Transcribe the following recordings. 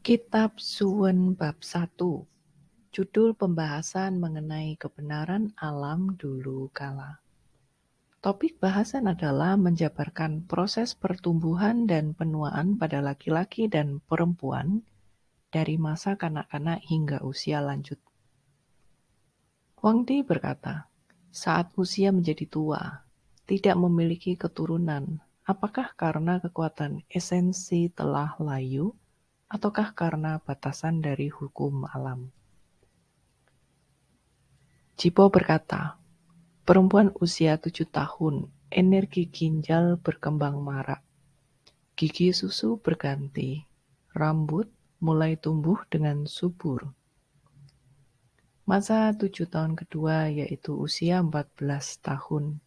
Kitab Suwen Bab 1. Judul pembahasan mengenai kebenaran alam dulu kala. Topik bahasan adalah menjabarkan proses pertumbuhan dan penuaan pada laki-laki dan perempuan dari masa kanak-kanak hingga usia lanjut. Wang Di berkata, saat usia menjadi tua, tidak memiliki keturunan, apakah karena kekuatan esensi telah layu, ataukah karena batasan dari hukum alam? Jipo berkata, perempuan usia 7 tahun, energi ginjal berkembang marak, gigi susu berganti, rambut mulai tumbuh dengan subur. Masa 7 tahun kedua yaitu usia 14 tahun,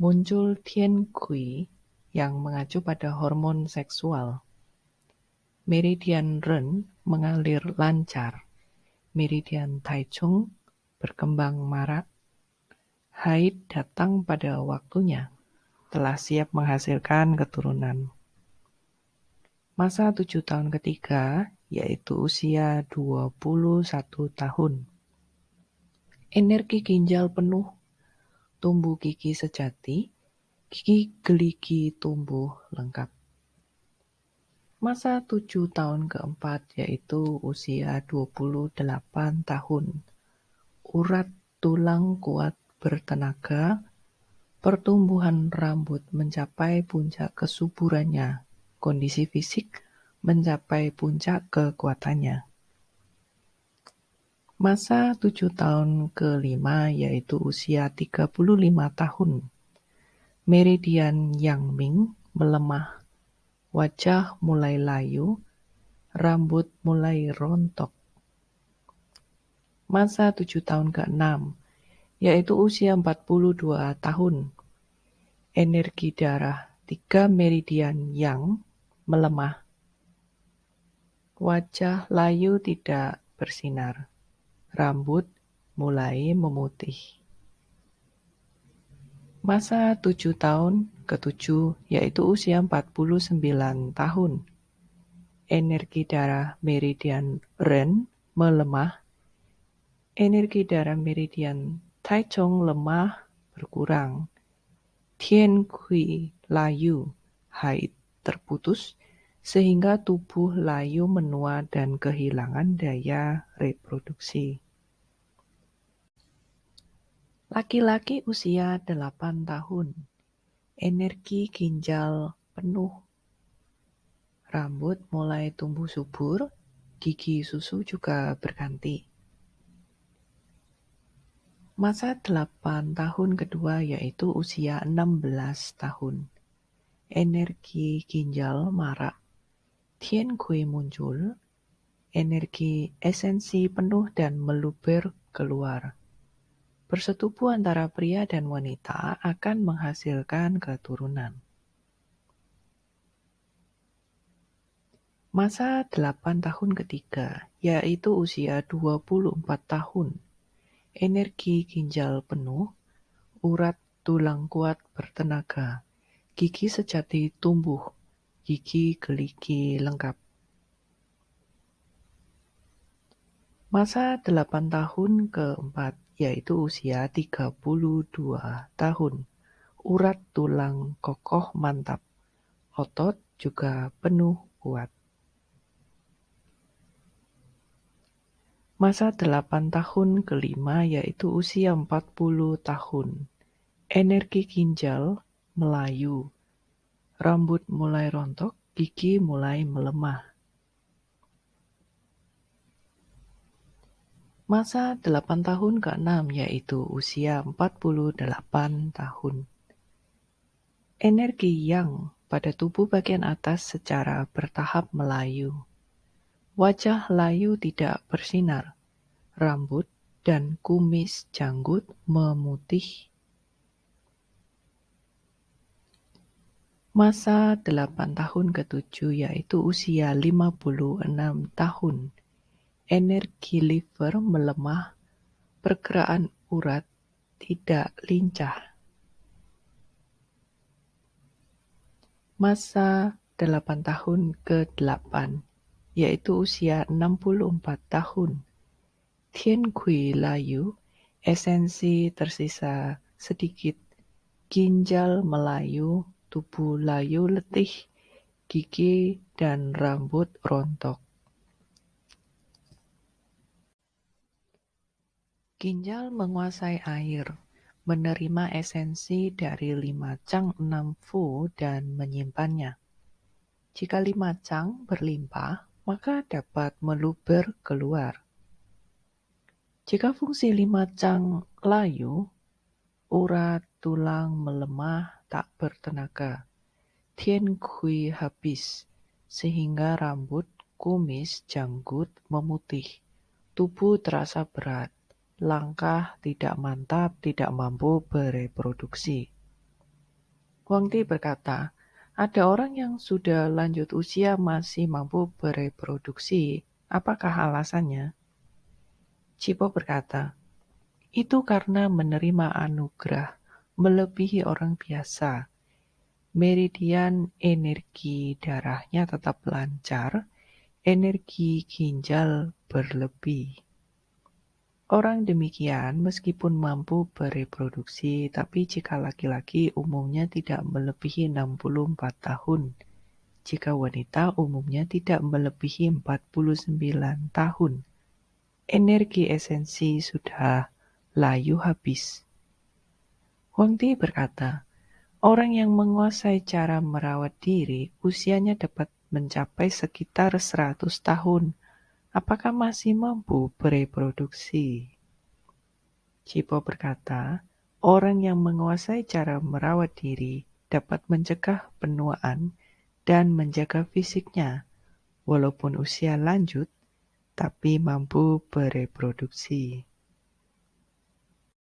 muncul Tian Kui yang mengacu pada hormon seksual. Meridian Ren mengalir lancar, meridian Taichung berkembang marak. Haid datang pada waktunya, telah siap menghasilkan keturunan. Masa 7 tahun ketiga, yaitu usia 21 tahun. Energi ginjal penuh, tumbuh gigi sejati, gigi geligi tumbuh lengkap. Masa 7 tahun keempat, yaitu usia 28 tahun. Urat tulang kuat bertenaga, pertumbuhan rambut mencapai puncak kesuburannya, kondisi fisik mencapai puncak kekuatannya. Masa 7 tahun kelima yaitu usia 35 tahun. Meridian Yang Ming melemah, wajah mulai layu, rambut mulai rontok. Masa 7 tahun ke-6 yaitu usia 42 tahun. Energi darah 3 meridian yang melemah. Wajah layu tidak bersinar. Rambut mulai memutih. Masa 7 tahun ke-7 yaitu usia 49 tahun. Energi darah meridian Ren melemah. Energi darah meridian Taichung lemah berkurang. Tian Kui layu, haid terputus, sehingga tubuh layu menua dan kehilangan daya reproduksi. Laki-laki usia 8 tahun, energi ginjal penuh, rambut mulai tumbuh subur, gigi susu juga berganti. Masa 8 tahun kedua yaitu usia 16 tahun. Energi ginjal marak, Tian Kui muncul, energi esensi penuh dan meluber keluar. Persetubuh antara pria dan wanita akan menghasilkan keturunan. Masa 8 tahun ketiga, yaitu usia 24 tahun. Energi ginjal penuh, urat tulang kuat bertenaga, gigi sejati tumbuh, gigi geligi lengkap. Masa 8 tahun keempat, yaitu usia 32 tahun. Urat tulang kokoh mantap, otot juga penuh kuat. Masa 8 tahun kelima, yaitu usia 40 tahun. Energi ginjal melayu, rambut mulai rontok, gigi mulai melemah. Masa 8 tahun ke-6 yaitu usia 48 tahun. Energi yang pada tubuh bagian atas secara bertahap melayu. Wajah layu tidak bersinar, rambut dan kumis janggut memutih. Masa 8 tahun ke-7 yaitu usia 56 tahun. Energi liver melemah, pergerakan urat tidak lincah. Masa 8 tahun ke-8 yaitu usia 64 tahun. Tien Kui layu, esensi tersisa sedikit, ginjal melayu, tubuh layu letih, gigi dan rambut rontok. Ginjal menguasai air, menerima esensi dari 5 Chang 6 Fu dan menyimpannya. Jika 5 Chang berlimpah, maka dapat meluber keluar. Jika fungsi 5 Chang layu, urat tulang melemah tak bertenaga. Tien Kui habis, sehingga rambut, kumis, janggut memutih. Tubuh terasa berat. Langkah tidak mantap, tidak mampu bereproduksi. Huang Ti berkata, ada orang yang sudah lanjut usia masih mampu bereproduksi. Apakah alasannya? Cipo berkata, itu karena menerima anugerah melebihi orang biasa. Meridian energi darahnya tetap lancar, energi ginjal berlebih. Orang demikian meskipun mampu bereproduksi, tapi jika laki-laki umumnya tidak melebihi 64 tahun. Jika wanita umumnya tidak melebihi 49 tahun. Energi esensi sudah layu habis. Huang Ti berkata, orang yang menguasai cara merawat diri, usianya dapat mencapai sekitar 100 tahun. Apakah masih mampu bereproduksi? Cipo berkata, orang yang menguasai cara merawat diri dapat mencegah penuaan dan menjaga fisiknya, walaupun usia lanjut, tapi mampu bereproduksi.